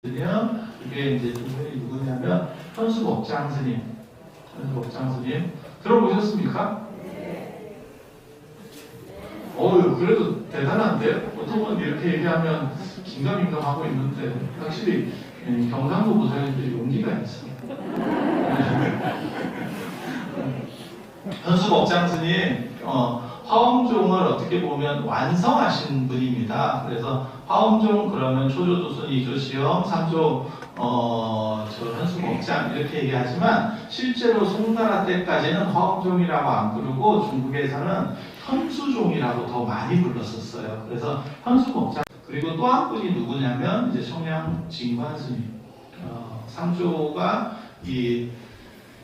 이게 이제 두 분이 누구냐면 현수법장 스님, 현수법장 스님 들어보셨습니까? 그래도 대단한데 어떤 분 이렇게 얘기하면 긴가민가하고 있는데 확실히 경상도 부사님들이 용기가 있어. 현수법장 스님 화엄종을 어떻게 보면 완성하신 분입니다. 그래서 화엄종 그러면 초조조선 2조 시험 3조 저 현수법장 이렇게 얘기하지만 실제로 송나라 때까지는 화엄종이라고 안 부르고 중국에서는 현수종이라고 더 많이 불렀었어요. 그래서 현수법장 그리고 또 한 분이 누구냐면 이제 청량 진관 스님 3조가 이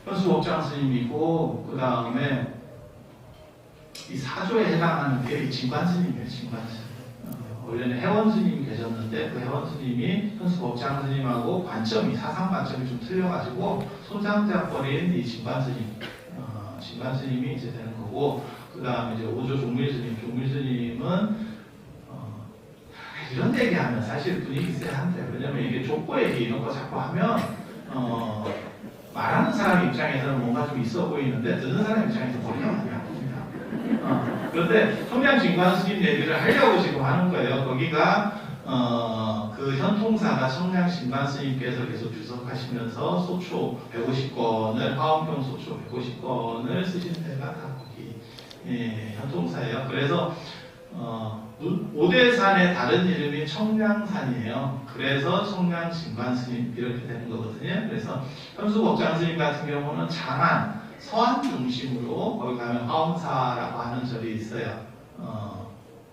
현수법장 스님이고 그 다음에 이 4조에 해당하는 게 이 진관 스님이에요. 진관 스님. 원래는 해원 스님이 계셨는데 그 해원 스님이 현수법장 스님하고 관점이 사상 관점이 좀 틀려가지고 손상되어버린 이 진관 스님, 진관 스님이 이제 되는 거고 그 다음에 이제 5조 종밀 스님, 종밀 스님은 이런 얘기하면 사실 분위기 쎄한데 왜냐면 이게 족보 얘기 이런 거 자꾸 하면 말하는 사람 입장에서는 뭔가 좀 있어 보이는데 듣는 사람 입장에서 머리가 많이 아픕니다. 그런데 청량진관 스님 얘기를 하려고 지금 하는 거예요. 거기가 그 현통사가 청량진관 스님께서 계속 주석하시면서 소초 150권을 화엄경 소초 150권을 쓰신 데가 다 거기 현통사예요. 그래서 오대산의 다른 이름이 청량산이에요. 그래서 청량진관 스님 이렇게 되는 거거든요. 그래서 현수법장 스님 같은 경우는 장안, 서안 중심으로 거기 가면 화엄사라고 하는 절이 있어요.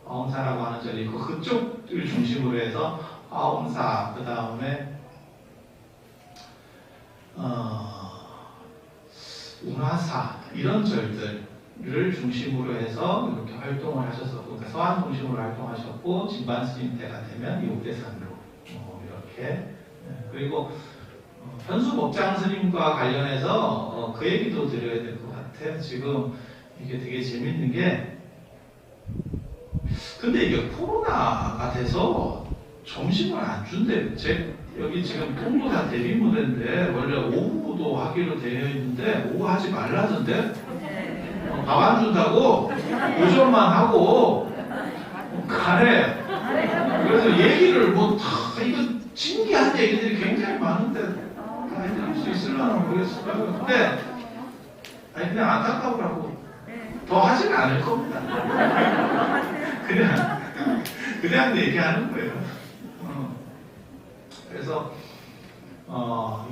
화엄사라고 하는 절이 있고 그쪽을 중심으로 해서 화엄사 그 다음에 운하사 이런 절들을 중심으로 해서 이렇게 활동을 하셨었고 그러니까 서안 중심으로 활동하셨고 진관 스님 때가 되면 이 옥대산으로 이렇게 그리고 현수법장 스님과 관련해서 그 얘기도 드려야 될 것 같아요. 지금 이게 되게 재밌는 게 근데 이게 코로나가 돼서 점심을 안 준대. 여기 지금 통도사 대비 무대인데 원래 오후도 하기로 되어 있는데 오후 하지 말라던데 밥 안 준다고 오전만 하고 가래. 그래서 얘기를 뭐 다 이거 신기한 얘기들이 굉장히 많은데 다 해드릴 수 있을려나 모르겠어요. 근데 아니 그냥 안타까우라고 더 하지는 않을 겁니다. 그냥 얘기하는 거예요. 그래서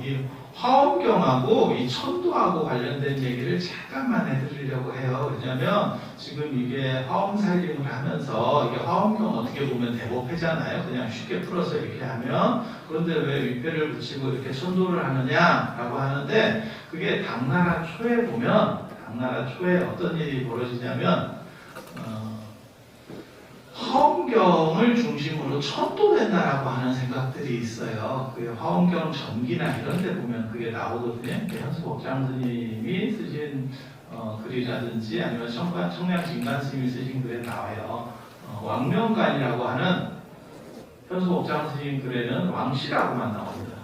이 화엄경하고 이 천도하고 관련된 얘기를 잠깐만 해드리려고 해요. 왜냐하면 지금 이게 화엄살림을 하면서 이게 화엄경 어떻게 보면 대법회잖아요. 그냥 쉽게 풀어서 이렇게 하면 그런데 왜 위패를 붙이고 이렇게 천도를 하느냐라고 하는데 그게 당나라 초에 보면 당나라 초에 어떤 일이 벌어지냐면 화엄경을 중심으로 천도된다라고 하는 생각들이 있어요. 그 화엄경 전기나 이런 데 보면 그게 나오거든요. 현수법장 스님이 쓰신 글이라든지 아니면 청량진관 스님이 쓰신 글에 나와요. 왕명간이라고 하는 현수법장 스님 글에는 왕씨라고만 나옵니다.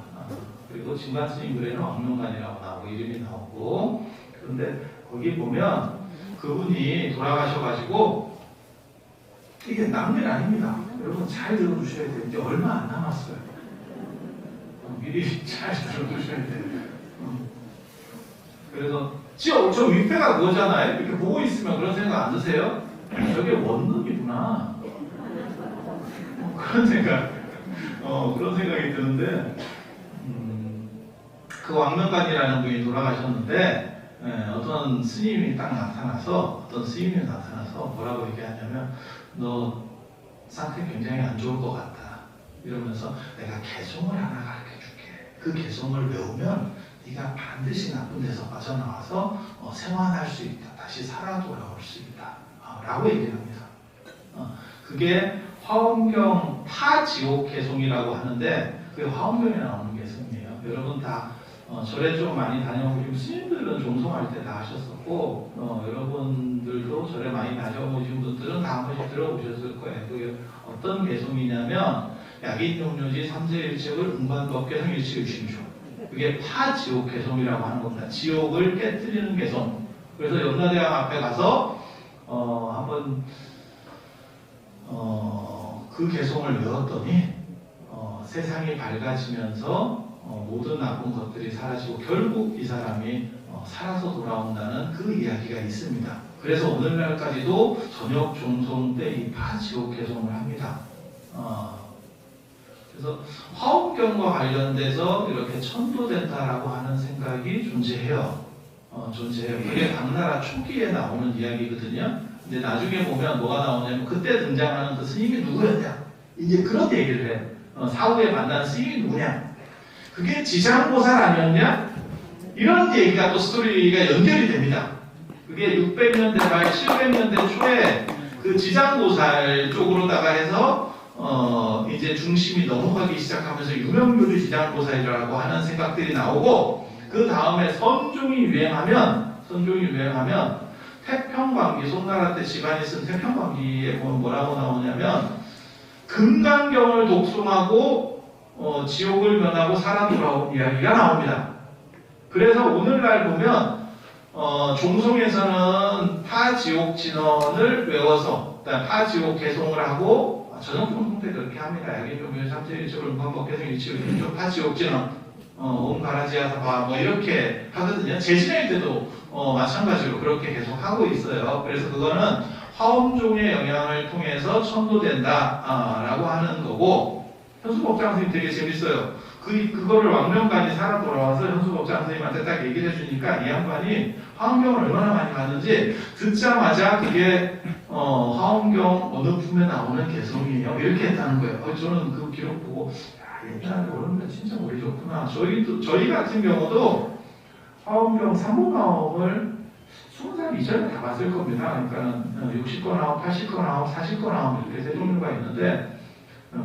그리고 진관 스님 글에는 왕명간이라고 나오고 이름이 나오고 그런데 거기 보면 그분이 돌아가셔가지고 이게 남일 아닙니다. 여러분 잘 들어두셔야 돼요. 이제 얼마 안 남았어요. 미리 잘 들어두셔야 돼요. 그래서 저 윗배가 그거잖아요. 이렇게 보고 있으면 그런 생각 안 드세요? 저게 원룸이구나. 그런 생각이 드는데 그 왕명간이라는 분이 돌아가셨는데 어떤 스님이 딱 나타나서 뭐라고 얘기하냐면 너 상태 굉장히 안 좋을 것 같다 이러면서 내가 개성을 하나 가르쳐줄게. 그 개성을 외우면 네가 반드시 나쁜 데서 빠져나와서 생활할 수 있다. 다시 살아 돌아올 수 있다 라고 얘기합니다. 그게 화엄경 타지옥 개성이라고 하는데 그게 화엄경에 나오는 개성이에요. 여러분 다 절에 좀 많이 다녀오시고 스님들은 종송할 때 다 하셨었고 여러분들도 절에 많이 다녀오신 분들은 다 한 번씩 들어보셨을 거예요. 그게 어떤 개성이냐면 약인용료지 3세1칙을 음반법계성 일치 의심조. 그게 파지옥 개송이라고 하는 겁니다. 지옥을 깨뜨리는 개송. 그래서 연나대학 앞에 가서 한번 그 개송을 외웠더니 세상이 밝아지면서 모든 나쁜 것들이 사라지고 결국 이 사람이 살아서 돌아온다는 그 이야기가 있습니다. 그래서 오늘날까지도 저녁 종송 때 이 파지옥 개송을 합니다. 그래서 화엄경과 관련돼서 이렇게 천도된다라고 하는 생각이 존재해요. 그게 당나라 초기에 나오는 이야기거든요. 근데 나중에 보면 뭐가 나오냐면 그때 등장하는 그 스님이 누구였냐? 이제 그런 얘기를 해. 사후에 만난 스님이 누구냐? 그게 지장보살 아니었냐? 이런 얘기가 또 스토리가 연결이 됩니다. 그게 600년대 말 700년대 초에 그 지장보살 쪽으로다가 해서 이제 중심이 넘어가기 시작하면서 유명교주 지장보살이라고 하는 생각들이 나오고 그 다음에 선종이 유행하면 태평광기, 송나라 때 집안이 쓴 태평광기에 보면 뭐라고 나오냐면 금강경을 독송하고 지옥을 면하고 살아 돌아온 이야기가 나옵니다. 그래서 오늘날 보면 종송에서는 파지옥 진언을 외워서 파지옥 개송을 하고 전형종송 때 그렇게 합니다. 약인종묘 3세1칙을 음반법계성 일치의심조 파지옥 진언 옴가라지아사바 뭐 이렇게 하거든요. 제신의 때도 마찬가지로 그렇게 계속 하고 있어요. 그래서 그거는 화엄종의 영향을 통해서 천도된다라고 하는 거고 현수법장 선생님 되게 재밌어요. 그거를 왕명간이 살아 돌아와서 현수법장 선생님한테 딱 얘기를 해주니까 이 양반이 화엄경을 얼마나 많이 봤는지 듣자마자 그게 화엄경 어느 품에 나오는 개성이에요. 이렇게 했다는 거예요. 저는 그 기록 보고 옛날에 오른데 진짜 머리 좋구나. 저희 같은 경우도 화엄경 3호 나옴을 20살 이전에 다 봤을 겁니다. 그러니까 60권 나옴, 80권 나옴, 40권 나옴 이렇게 세 종류가 있는데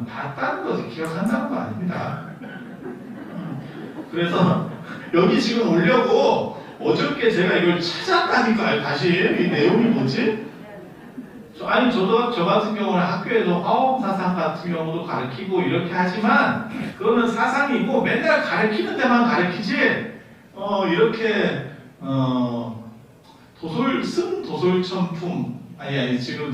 봤다는 것을 기억한다는 거 아닙니다. 그래서 여기 지금 오려고 어저께 제가 이걸 찾았다니까요. 다시 이 내용이 뭐지? 아니 저 같은 경우는 학교에서 화엄사상 같은 경우도 가르치고 이렇게 하지만 그거는 사상이고 맨날 가르치는 데만 가르치지 이렇게 도솔천품 지금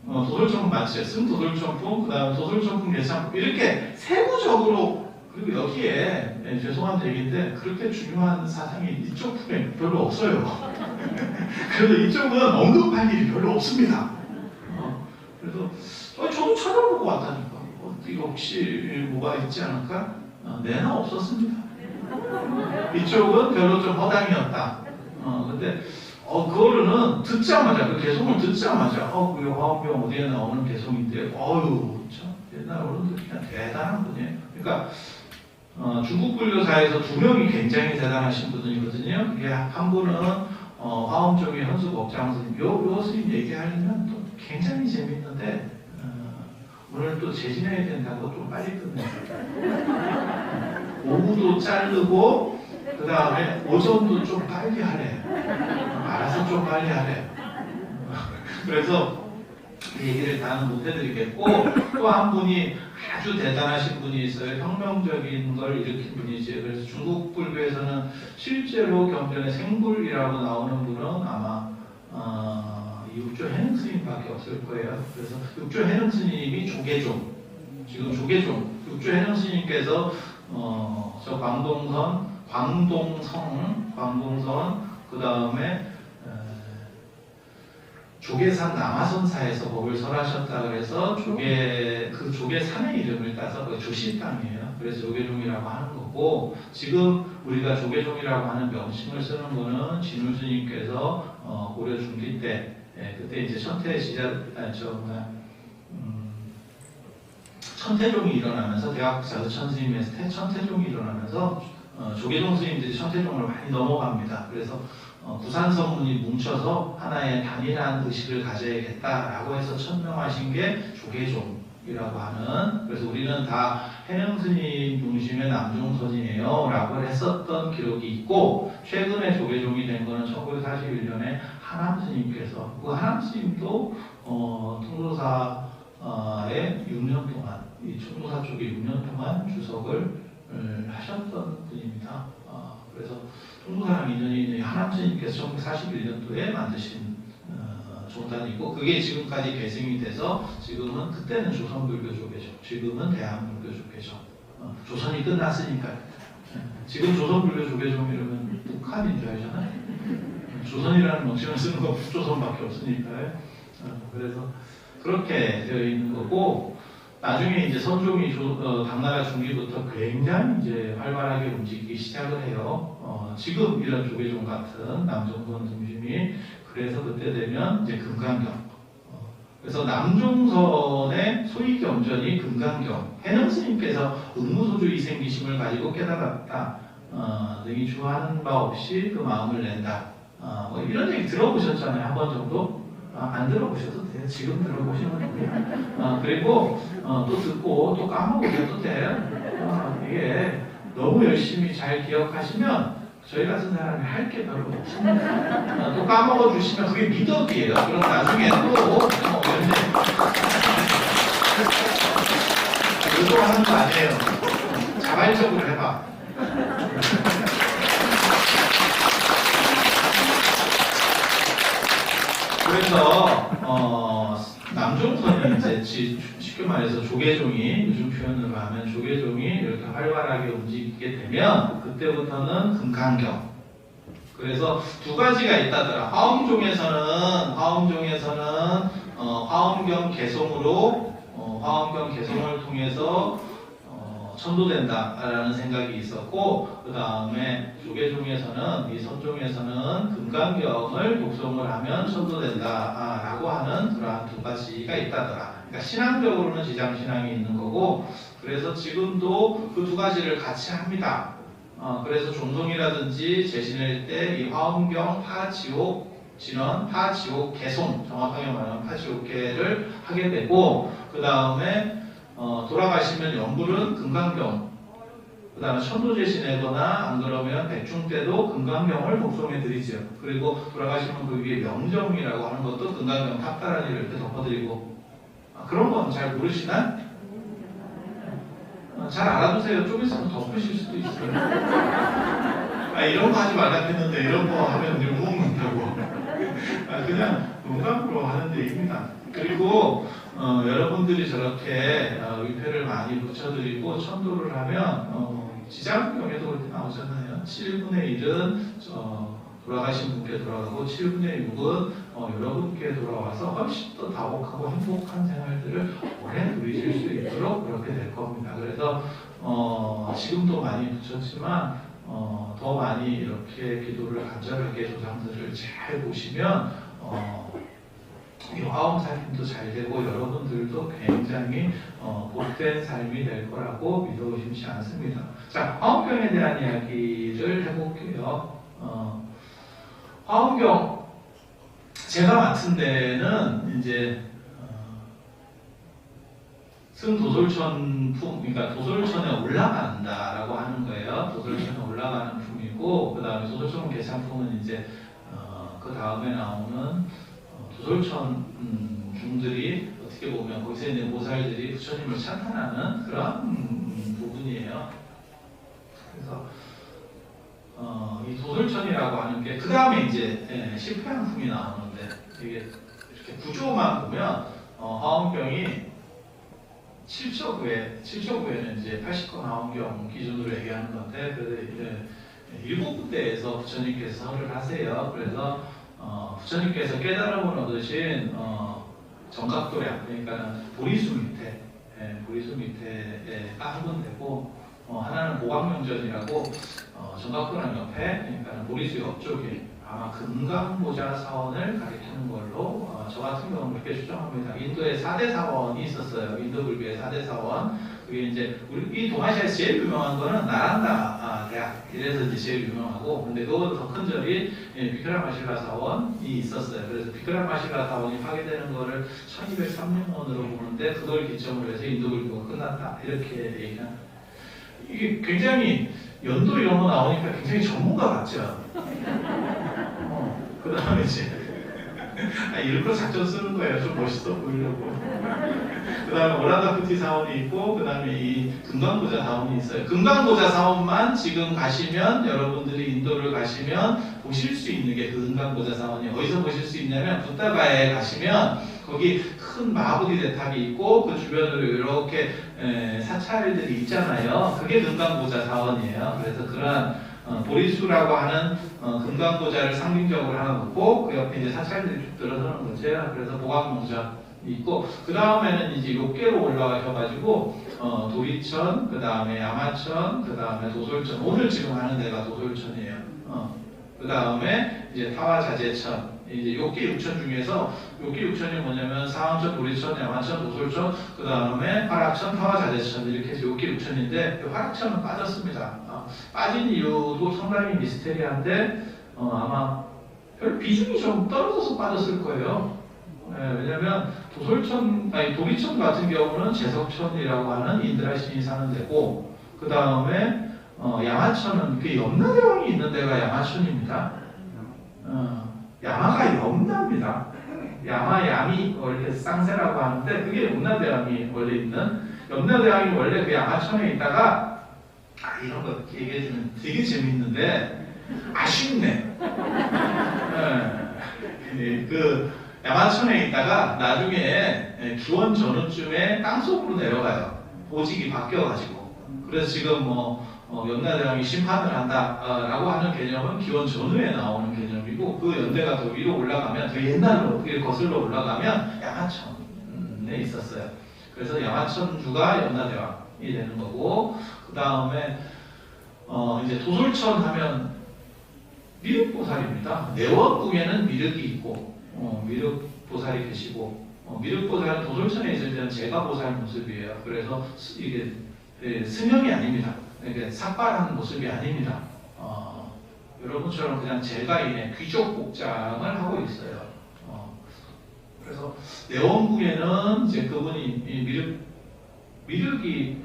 도솔천품 맞죠? 도솔천품 그다음 도솔천품 예창품 이렇게 세부적으로 그리고 여기에 죄송한 얘기인데 그렇게 중요한 사상이 이쪽 품에 별로 없어요. 그래서 이쪽은 언급할 일이 별로 없습니다. 그래서 저도 찾아보고 왔다니까. 이거 혹시 뭐가 있지 않을까? 내나 없었습니다. 이쪽은 별로 좀 허당이었다. 근데 그거는 듣자마자 그 개송을 듣자마자 그게 화엄경 어디에 나오는 개송인데 참 옛날 어른들 그냥 대단한 분이에요. 그러니까 중국 불교사에서 두 명이 굉장히 대단하신 분들이거든요. 그게 한 분은 화엄종의 현수법장 스님. 요 스님 얘기하려면 또 굉장히 재밌는데 오늘 또 재진해야 된다고 좀 빨리 끝내요. 오후도 자르고 그 다음에 오전도 좀 빨리 하래. 알아서 좀 빨리 하래. 그래서 그 얘기를 다는 못 해드리겠고 또 한 분이 아주 대단하신 분이 있어요. 혁명적인 걸 일으킨 분이지. 그래서 중국 불교에서는 실제로 경전에 생불이라고 나오는 분은 아마 육조 해능 스님밖에 없을 거예요. 그래서 육조 해능 스님이 조계종, 지금 조계종, 육조 해능 스님께서 저 광동성, 그 다음에 조계산 남아선사에서 법을 설하셨다 그래서 그 조계산의 이름을 따서 그 조씨 땅이에요. 그래서 조계종이라고 하는 거고 지금 우리가 조계종이라고 하는 명칭을 쓰는 거는 진울 스님께서 고려 중기 때 그때 이제 천태종이 일어나면서 대학자서 천스님에서 천태종이 일어나면서 조계종 스님들이 천태종을 많이 넘어갑니다. 그래서 구산성문이 뭉쳐서 하나의 단일한 의식을 가져야겠다라고 해서 천명하신 게 조계종이라고 하는, 그래서 우리는 다 해능스님 중심의 남중선이에요 라고 했었던 기록이 있고, 최근에 조계종이 된 거는 1941년에 하남스님께서, 그 하남스님도 통도사 에 6년 동안 이 총무사 쪽에 6년 동안 주석을 하셨던 분입니다. 그래서 총무사랑 인연이 하남스님께서 1941년도에 만드신 조단이고 그게 지금까지 계승이 돼서 지금은 그때는 조선불교조계죠. 지금은 대한불교조계죠. 조선이 끝났으니까요. 지금 조선불교조계종 이러면 북한인 줄 알잖아요. 조선이라는 명칭을 쓰는 건 북조선밖에 없으니까요. 그래서 그렇게 되어 있는 거고 나중에 이제 선종이 당나라 중기부터 굉장히 이제 활발하게 움직이기 시작을 해요. 지금 이런 조계종 같은 남종선 중심이 그래서 그때 되면 이제 금강경. 그래서 남종선의 소위 경전이 금강경. 해능스님께서 응무소주 이생기심을 가지고 깨달았다. 능히 주하는 바 없이 그 마음을 낸다. 뭐 이런 얘기 들어보셨잖아요. 한 번 정도? 안 들어보셔도 돼요. 지금 들어보시면 돼요. 그리고 또 듣고 또 까먹으셔도 돼요. 이게 너무 열심히 잘 기억하시면 저희 같은 사람이 할 게 별로 없습니다. 또 까먹어 주시면 그게 미덕이에요. 그럼 나중에 또 이런데 이거 하는 거 아니에요. 자발적으로 해봐. 그래서 남종선이 이제 쉽게 말해서 조계종이 요즘 표현으로 하면 조계종이 이렇게 활발하게 움직이게 되면 그때부터는 금강경. 그래서 두 가지가 있다더라. 화엄종에서는 화엄경 개송으로 화엄경 개송을 통해서 천도된다라는 생각이 있었고 그 다음에 조계종에서는 이 선종에서는 금강경을 독송을 하면 천도된다라고 하는 그러한 두 가지가 있다더라. 그러니까 신앙적으로는 지장신앙이 있는 거고 그래서 지금도 그 두 가지를 같이 합니다. 그래서 종송이라든지 제신일 때 이 화엄경 파지옥 진원, 파지옥 개송 정확하게 말하면 파지옥계를 하게 되고 그 다음에 돌아가시면 영불은 금강경, 그 다음에 천도제 지내거나 안 그러면 백중 때도 금강경을 독송해 드리죠. 그리고 돌아가시면 그 위에 명정이라고 하는 것도 금강경 탑다란이를 이렇게 덮어드리고 그런 건 잘 모르시나? 잘 알아두세요. 좀 있으면 덮으실 수도 있어요. 이런 거 하지 말라 했는데 이런 거 하면 욕먹는다고. 그냥 농담으로 하는 얘기입니다. 그리고 여러분들이 저렇게 위패를 많이 붙여드리고 천도를 하면 지장경에도 그렇게 나오잖아요. 7분의 1은 돌아가신 분께 돌아가고 7분의 6은 여러분께 돌아와서 훨씬 더 다복하고 행복한 생활들을 오래 누리실 수 있도록 그렇게 될 겁니다. 그래서 지금도 많이 붙였지만 더 많이 이렇게 기도를 간절하게 조상들을 잘 보시면 이 화엄 살림도 잘 되고 여러분들도 굉장히 복된 삶이 될 거라고 믿어 의심치 않습니다. 자, 화엄경에 대한 이야기를 해볼게요. 화엄경 제가 맡은 데는 이제 승도솔천 그러니까 도솔천에 올라간다라고 하는 거예요. 도솔천에 올라가는 품이고 그 다음에 도솔천 개창품은 이제 그 다음에 나오는 도솔천 중들이 어떻게 보면 거기서 있는 보살들이 부처님을 찬탄하는 그런 부분이에요. 그래서 이 도솔천이라고 하는 게 그 다음에 이제 실패한품이 나오는데 이게 이렇게 구조만 보면 화엄경이 7조구에는 이제 80권 화엄경 기준으로 얘기하는 건데 그래서 이제 7군데에서 부처님께서 설을 하세요. 그래서 부처님께서 깨달음을 얻으신 정각도량 그러니까 보리수 밑에 보리수 밑에가 한 군데고 하나는 보광명전이라고 정각도량 옆에 그러니까 보리수 옆쪽에 아마 금강보자 사원을 가리키는 걸로 저 같은 경우는 그렇게 추정합니다. 인도에 4대 사원이 있었어요. 인도 불교의 4대 사원. 그게 이제 우리 이 동아시아에서 제일 유명한 거는 나란다 대학 이래서 이제 제일 유명하고 근데 그거보다 더 큰 절이 비크라마실라 사원이 있었어요. 그래서 비크라마실라 사원이 파괴되는 거를 1203년으로 보는데 그걸 기점으로 해서 인도 불교가 끝났다 이렇게 얘기합니다. 이게 굉장히 연도 이런 거 나오니까 굉장히 전문가 같죠. 그 다음에 이제 일부러 작전 쓰는 거예요. 좀 멋있어 보이려고. 그 다음에 오라다푸티 사원이 있고, 그 다음에 이 금강고자 사원이 있어요. 금강고자 사원만 지금 가시면, 여러분들이 인도를 가시면 보실 수 있는 게 그 금강고자 사원이에요. 어디서 보실 수 있냐면, 부타가에 가시면 거기 큰 마부디 대탑이 있고, 그 주변으로 이렇게 사찰들이 있잖아요. 그게 금강고자 사원이에요. 그래서 그러한 보리수라고 하는 금강고자를 상징적으로 하나 놓고, 그 옆에 이제 사찰들이 쭉 들어서는 거죠. 그래서 보강농자 있고, 그 다음에는 이제 욕계로 올라가셔가지고 도리천, 그 다음에 야마천, 그 다음에 도솔천. 오늘 지금 하는 데가 도솔천이에요. 그 다음에 이제 타와자재천. 이제 욕계 6천 중에서 욕계 6천이 뭐냐면 상암천, 도리천, 야마천, 도솔천, 그 다음에 화락천, 타와자재천 이렇게 해서 욕계 6천인데 화락천은 빠졌습니다. 빠진 이유도 상당히 미스테리한데 아마 별 비중이 좀 떨어져서 빠졌을 거예요. 왜냐면 도리천 같은 경우는 제석천이라고 하는 인드라 신이 사는 데고, 그 다음에 야마천은 그 염라대왕이 있는 데가 야마천입니다. 야마가 염라입니다. 야미 원래 쌍세라고 하는데 그게 염라대왕이 원래 있는, 염라대왕이 원래 그 야마천에 있다가 이런 거 얘기해주면 되게 재밌는데 아쉽네. 그 야마천에 있다가 나중에 기원 전후쯤에 땅속으로 내려가요. 보직이 바뀌어가지고. 그래서 지금 염라대왕이 심판을 한다라고 하는 개념은 기원 전후에 나오는 개념이고, 그 연대가 더 위로 올라가면, 더 옛날로 거슬러 올라가면 야마천에 있었어요. 그래서 야마천주가 염라대왕이 되는 거고, 그 다음에 이제 도솔천 하면 미륵보살입니다. 내원궁에는 미륵이 있고 미륵보살이 계시고, 미륵보살은 도솔천에 있을 때는 제가보살 모습이에요. 그래서 이게 승형이 아닙니다. 이게 삭발하는 모습이 아닙니다. 여러분처럼 그냥 제가인의 귀족 복장을 하고 있어요. 그래서 내원궁에는 이제 그분이 미륵이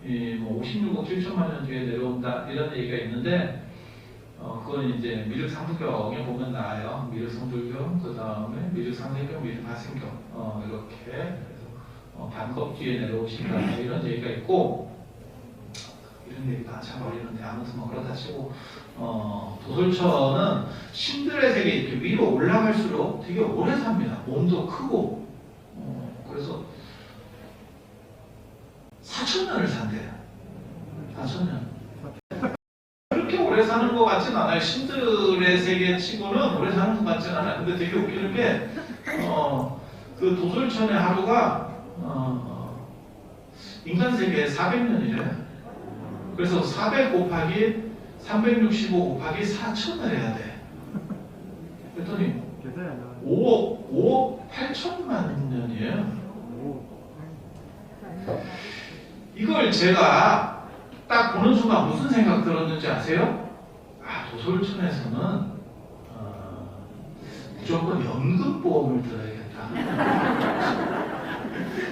56억 7천만 년 뒤에 내려온다 이런 얘기가 있는데, 그건 이제 미륵 상부경에 보면 나와요. 미륵 성불경, 그 다음에 미륵 상세경, 미륵 하생경 이렇게 그래서 반겁 뒤에 내려오신다 이런 얘기가 있고, 이런 얘기 다 참 어리는데 아무튼 그렇다 치고, 도솔천은 신들의 세계 이렇게 위로 올라갈수록 되게 오래 삽니다. 몸도 크고, 그래서 4,000년을 산대요. 4,000년. 그렇게 오래 사는 것 같진 않아요. 신들의 세계 치고는 오래 사는 것 같진 않아요. 근데 되게 웃기는 게, 그 도솔천의 하루가, 인간 세계에 400년이래요. 그래서 400 곱하기 365 곱하기 4,000을 해야 돼. 그랬더니 5억 8천만 년이에요. 이걸 제가 딱 보는 순간 무슨 생각 들었는지 아세요? 도솔천에서는 무조건 연금보험을 들어야겠다.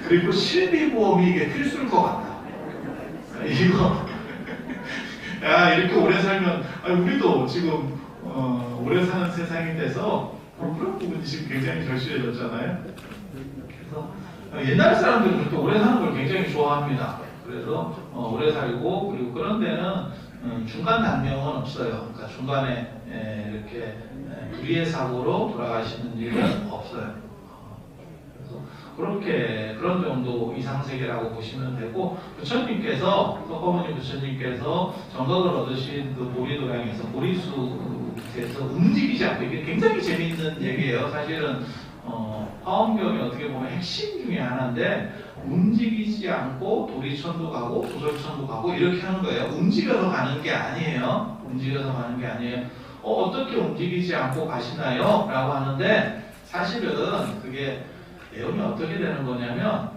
그리고 실비보험이 이게 필수일 것 같다. 이거 이렇게 오래 살면 우리도 지금 오래 사는 세상이 돼서 그런 부분이 지금 굉장히 절실해졌잖아요. 그래서 옛날 사람들은 또 오래 사는 걸 굉장히 좋아합니다. 그래서 오래 살고, 그리고 그런 데는 중간 단명은 없어요. 그러니까 중간에 이렇게 불의의 사고로 돌아가시는 일은 없어요. 그래서 그런 정도 이상세계라고 보시면 되고, 부처님께서, 석가모니 부처님께서 정각을 얻으신 그 보리도량에서 보리수에서 움직이지 않고, 이게 굉장히 재미있는 얘기예요. 사실은 화엄경이 어떻게 보면 핵심 중에 하나인데, 움직이지 않고 도리천도 가고 도솔천도 가고 이렇게 하는 거예요. 움직여서 가는 게 아니에요. 움직여서 가는 게 아니에요. 어떻게 움직이지 않고 가시나요? 라고 하는데, 사실은 그게 내용이 어떻게 되는 거냐면,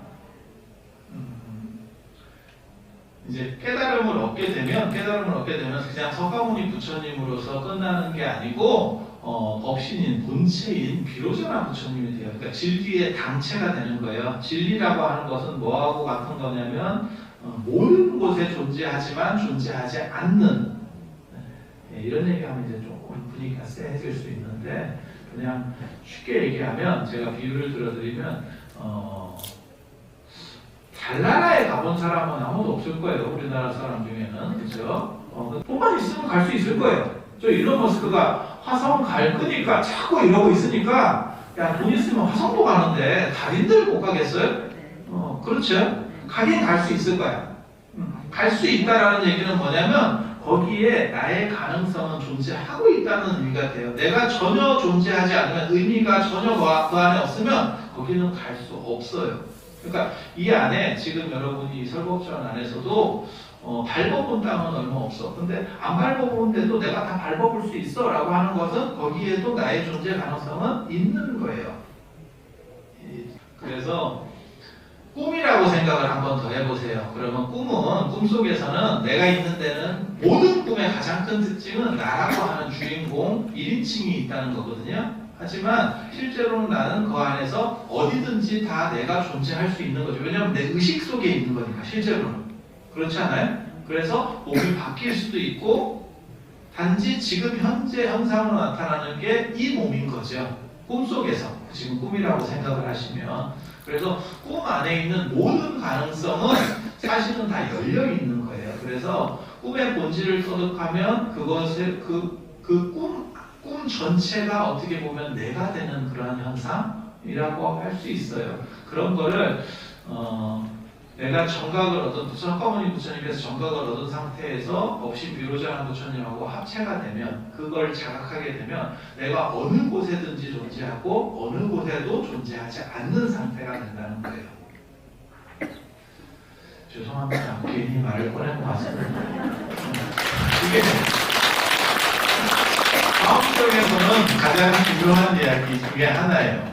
이제 깨달음을 얻게 되면 그냥 석가모니 부처님으로서 끝나는 게 아니고, 법신인 본체인 비로자나 부처님이 돼요. 그러니까 진리의 당체가 되는 거예요. 진리라고 하는 것은 뭐하고 같은 거냐면, 모든 곳에 존재하지만 존재하지 않는, 이런 얘기하면 이제 조금 분위기가 쎄해질 수 있는데, 그냥 쉽게 얘기하면 제가 비유를 들어드리면 달나라에 가본 사람은 아무도 없을 거예요. 우리나라 사람 중에는. 그죠? 돈만 있으면 갈 수 있을 거예요. 저 일론 머스크가 화성 갈 거니까 자꾸 이러고 있으니까 야, 돈 있으면 화성도 가는데 달인들 못 가겠어요? 그렇죠? 가긴 갈 수 있을 거야. 갈 수 있다라는 얘기는 뭐냐면 거기에 나의 가능성은 존재하고 있다는 의미가 돼요. 내가 전혀 존재하지 않으면 의미가 전혀 그 안에 없으면 거기는 갈 수 없어요. 그러니까 이 안에 지금 여러분이 설법전 안에서도 밟아본 땅은 얼마 없어. 근데 안 밟아본데도 내가 다 밟아볼 수 있어 라고 하는 것은 거기에도 나의 존재 가능성은 있는 거예요. 그래서 꿈이라고 생각을 한번 더 해보세요. 그러면 꿈속에서는 내가 있는 데는 모든 꿈의 가장 큰 특징은 나라고 하는 주인공 1인칭이 있다는 거거든요. 하지만 실제로는 나는 그 안에서 어디든지 다 내가 존재할 수 있는 거죠. 왜냐하면 내 의식 속에 있는 거니까 실제로는. 그렇지 않아요? 그래서 몸이 바뀔 수도 있고 단지 지금 현재 현상으로 나타나는 게 이 몸인 거죠. 꿈속에서. 지금 꿈이라고 생각을 하시면. 그래서 꿈 안에 있는 모든 가능성은 사실은 다 열려 있는 거예요. 그래서 꿈의 본질을 터득하면 그것을 꿈 전체가 어떻게 보면 내가 되는 그러한 현상이라고 할 수 있어요. 그런 거를 내가 정각을 얻은 석가모니 부처님께서 정각을 얻은 상태에서 없이 비로자나 부처님하고 합체가 되면 그걸 자각하게 되면 내가 어느 곳에든지 존재하고 어느 곳에도 존재하지 않는 상태가 된다는 거예요. 죄송합니다. 괜히 말을 꺼낸 것 같습니다. 이게 마음속에서는 가장 중요한 이야기 중에 하나예요.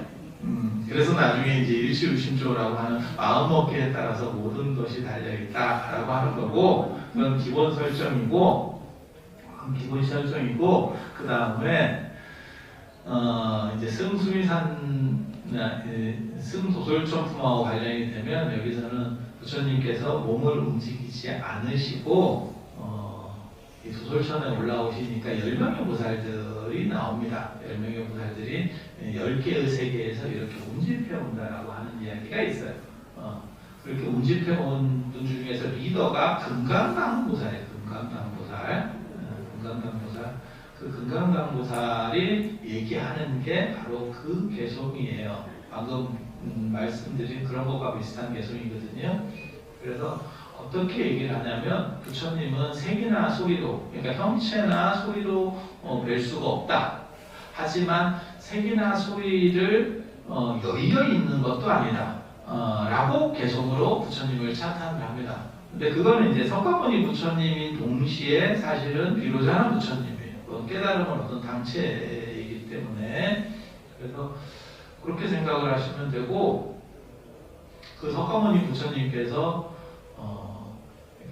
그래서 나중에 이제 일시의심조라고 하는 마음먹기에 따라서 모든 것이 달려있다라고 하는 거고, 그건 기본 설정이고, 그 다음에 이제 승도솔천품하고 관련이 되면 여기서는 부처님께서 몸을 움직이지 않으시고 이 도솔천에 올라오시니까 10명의 보살들이 나옵니다. 10명의 보살들이 10개의 세계에서 이렇게 운집해 온다라고 하는 이야기가 있어요. 그렇게 운집해 온 분 중에서 리더가 금강강보살이에요. 금강강보살. 그 금강강보살이 얘기하는 게 바로 그 개성이에요. 방금 말씀드린 그런 것과 비슷한 개성이거든요. 그래서 어떻게 얘기를 하냐면 부처님은 색이나 소리로, 그러니까 형체나 소리로 뵐 수가 없다. 하지만 색이나 소리를 여의어 있는 것도 아니다. 라고 개성으로 부처님을 찬탄을 합니다. 근데 그거는 이제 석가모니 부처님인 동시에 사실은 비로자나 부처님이에요. 깨달음을 얻은 당체이기 때문에. 그래서 그렇게 생각을 하시면 되고, 그 석가모니 부처님께서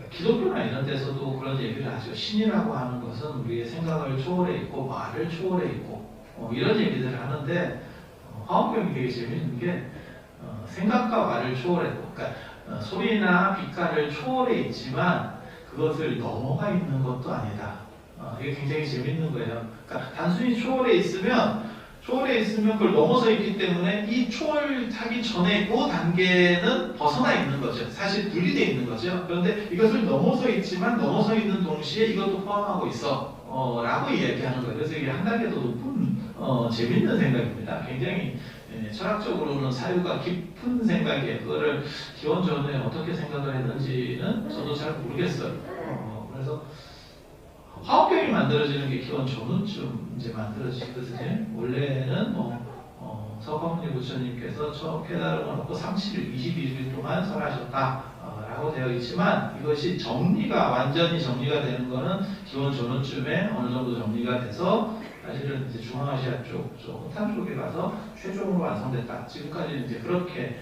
기독교나 이런 데서도 그런 얘기를 하죠. 신이라고 하는 것은 우리의 생각을 초월해 있고 말을 초월해 있고 이런 얘기들을 하는데 화엄경이 되게 재밌는 게 생각과 말을 초월했고, 그러니까 소리나 빛깔을 초월해 있지만 그것을 넘어가 있는 것도 아니다. 이게 굉장히 재밌는 거예요. 그러니까 단순히 초월해 있으면 그걸 넘어서 있기 때문에 이 초월하기 전에 그 단계는 벗어나 있는 거죠. 사실 분리되어 있는 거죠. 그런데 이것을 넘어서 있지만 넘어서 있는 동시에 이것도 포함하고 있어 라고 이야기하는 거예요. 그래서 이게 한 단계 더 높은 재밌는 생각입니다. 굉장히 철학적으로는 사유가 깊은 생각이에요. 그거를 기원전에 어떻게 생각을 했는지는 저도 잘 모르겠어요. 그래서 화엄경이 만들어지는 게 기원 전후쯤 이제 만들어지거든요. 원래는 석가모니 부처님께서 처음 깨달음을 얻고 21일 동안 설하셨다라고 되어 있지만 이것이 완전히 정리가 되는 거는 기원 전후쯤에 어느 정도 정리가 돼서 사실은 이제 중앙아시아 쪽, 호탄 쪽에 가서 최종으로 완성됐다. 지금까지는 이제 그렇게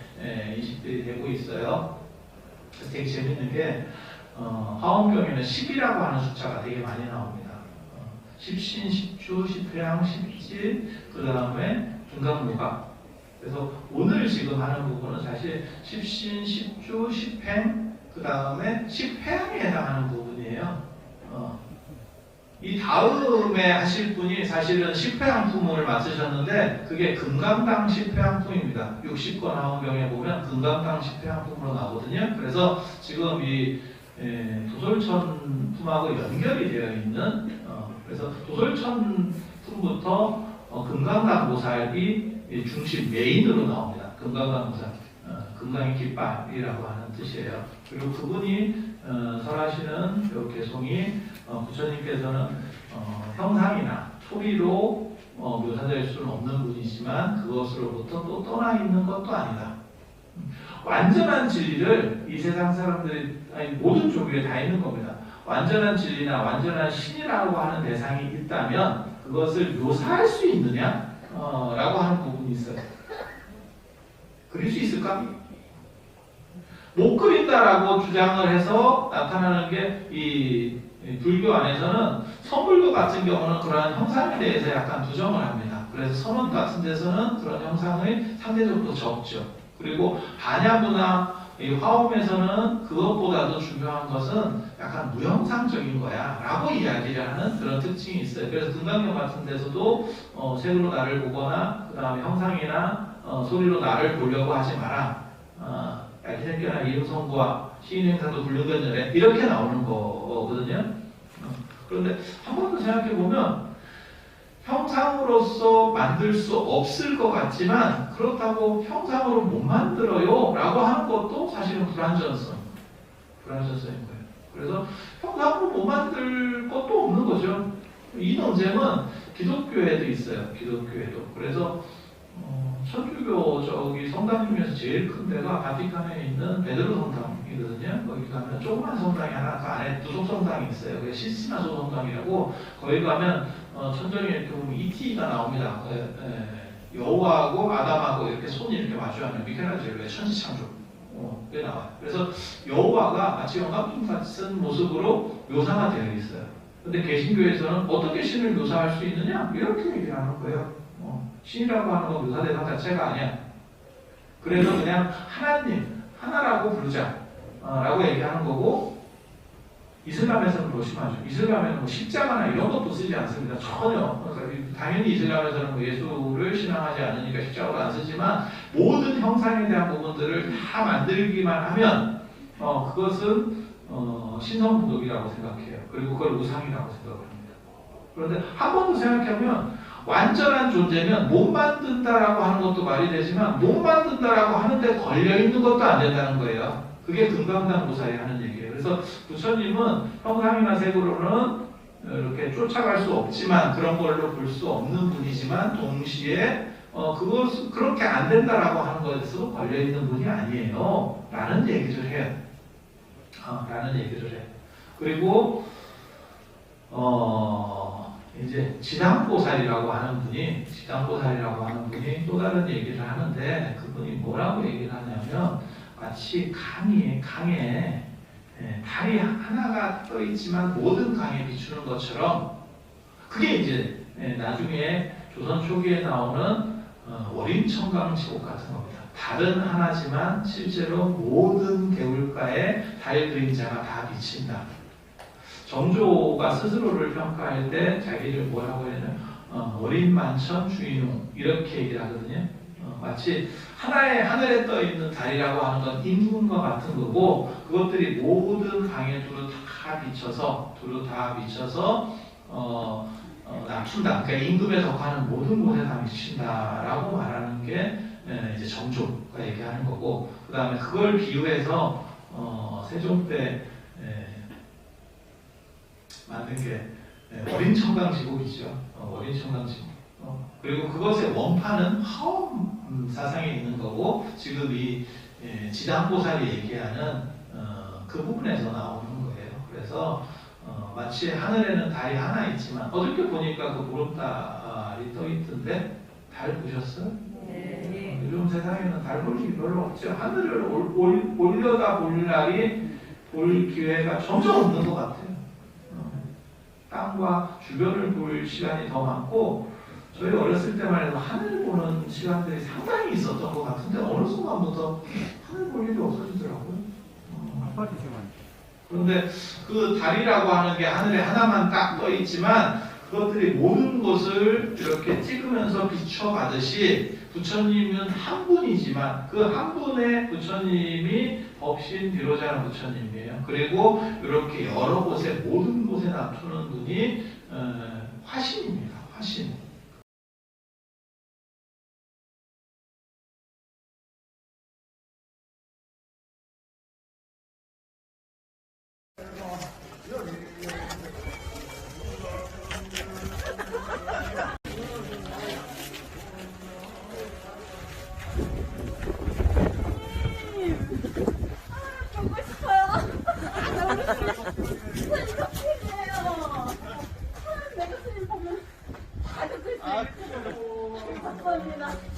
인식들이 되고 있어요. 그래서 되게 재밌는 게 화엄경에는 10이라고 하는 숫자가 되게 많이 나옵니다. 10신, 10주, 10회양, 10지, 그 다음에 중간무각. 그래서 오늘 지금 하는 부분은 사실 10신, 10주, 10행, 그 다음에 10회양에 해당하는 부분이에요. 이 다음에 하실 분이 사실은 10회항품을 맡으셨는데 그게 금강당 10회항품입니다. 60권 하원경에 보면 금강당 10회항품으로 나오거든요. 그래서 지금 이 도솔천 품하고 연결이 되어 있는 그래서 도솔천 품부터 금강당 보살이 중심 메인으로 나옵니다. 금강당 보살, 금강의 깃발이라고 하는 뜻이에요. 그리고 그분이 설하시는 요 개송이 부처님께서는 형상이나 소리로 묘사될 수는 없는 분이지만 그것으로부터 또 떠나 있는 것도 아니다. 완전한 진리를 이 세상 사람들이 아니 모든 종교에 다 있는 겁니다. 완전한 진리나 완전한 신이라고 하는 대상이 있다면 그것을 묘사할 수 있느냐? 라고 하는 부분이 있어요. 그릴 수 있을까? 못 그린다라고 주장을 해서 나타나는 게 이 불교 안에서는 선불교 같은 경우는 그러한 형상에 대해서 약간 부정을 합니다. 그래서 선원 같은 데서는 그런 형상이 상대적으로 적죠. 그리고 반야부나 이 화엄에서는 그것보다도 중요한 것은 약간 무형상적인 거야 라고 이야기를 하는 그런 특징이 있어요. 그래서 금강경 같은 데서도 색으로 나를 보거나 그 다음에 형상이나 소리로 나를 보려고 하지 마라. 야기생겨나 이음성과 시인행사도 불능견열에 이렇게 나오는 거거든요. 그런데 한 번 더 생각해보면 형상으로서 만들 수 없을 것 같지만 그렇다고 형상으로 못 만들어요 라고 하는 것도 사실은 불완전성인 거예요. 그래서 형상으로 못 만들 것도 없는 거죠. 이 논쟁은 기독교에도 있어요. 기독교에도. 그래서 천주교 저기 성당 중에서 제일 큰 데가 바티칸에 있는 베드로 성당이거든요. 거기 가면 조그만 성당이 하나, 그 안에 부속 성당이 있어요. 그게 시스티나 소성당이라고. 거기 가면 천정에 이렇게 보면 이티가 나옵니다. 여호와하고 아담하고 이렇게 손이 이렇게 마주하면 미켈란젤로의 천지창조. 그게 나와요. 그래서 여호와가 마치 영감님 같은 모습으로 묘사가 되어 있어요. 근데 개신교에서는 어떻게 신을 묘사할 수 있느냐? 이렇게 얘기를 하는 거예요. 신이라고 하는 건 묘사 대상 자체가 아니야. 그래서 그냥 하나님, 하나라고 부르자 라고 얘기하는 거고, 이슬람에서는 더 심하죠. 이슬람에는 뭐 십자가나 이런 것도 쓰지 않습니다. 전혀. 그러니까 당연히 이슬람에서는 뭐 예수를 신앙하지 않으니까 십자가도 안 쓰지만 모든 형상에 대한 부분들을 다 만들기만 하면 그것은 신성부독이라고 생각해요. 그리고 그걸 우상이라고 생각을 합니다. 그런데 한 번 더 생각하면 완전한 존재면 못 만든다라고 하는 것도 말이 되지만 못 만든다라고 하는데 걸려있는 것도 안 된다는 거예요. 그게 금강당 보살이 하는 얘기예요. 그래서 부처님은 형상이나 색으로는 이렇게 쫓아갈 수 없지만 그런 걸로 볼 수 없는 분이지만 동시에 그것 그렇게 안 된다라고 하는 것에서 걸려있는 분이 아니에요. 라는 얘기를 해요. 라는 얘기를 해요. 그리고 이제 지당보살이라고 하는 분이 또 다른 얘기를 하는데 그분이 뭐라고 얘기를 하냐면 마치 강에 달이 하나가 떠 있지만 모든 강에 비추는 것처럼 그게 이제 나중에 조선 초기에 나오는 월인청강지옥 같은 겁니다. 달은 하나지만 실제로 모든 개울가에 달 그림자가 다 비친다. 정조가 스스로를 평가할 때 자기를 뭐라고 해야 되나 어린만천 주인웅 이렇게 얘기를 하거든요. 마치 하늘에 떠 있는 달이라고 하는 건 임금과 같은 거고 그것들이 모든 강에 두루 다 비쳐서 낮춘다. 그러니까 임금에 속하는 모든 곳에 다 비친다라고 말하는 게 이제 정조가 얘기하는 거고 그 다음에 그걸 비유해서 세종 때 만든 게 월인청강지옥이죠. 월인청강지옥. 그리고 그것의 원판은 화엄 사상에 있는 거고 지금 이 지당보살이 얘기하는 그 부분에서 나오는 거예요. 그래서 마치 하늘에는 달이 하나 있지만 어저께 보니까 그 보름달이 떠 있던데 달 보셨어요? 네. 요즘 세상에는 달 볼 일이 별로 없죠. 하늘을 올려다 볼 날이 볼 기회가 점점 없는 것 같아요. 땅과 주변을 볼 시간이 더 많고 저희 어렸을 때만 해도 하늘 보는 시간들이 상당히 있었던 것 같은데 어느 순간부터 하늘 볼 일이 없어지더라고요. 아파트지만 그런데 그 달이라고 하는 게 하늘에 하나만 딱 떠 있지만 그것들이 모든 것을 이렇게 찍으면서 비춰가듯이 부처님은 한 분이지만 그 한 분의 부처님이 법신 비로자는 부처님이에요. 그리고 이렇게 여러 곳에 모든 곳에 나타나는 분이 화신입니다. 화신. 보고 싶어요. 선생님 깜짝이에요. 내가 선생님 보면 다 듣고 있어요. 감사합니다.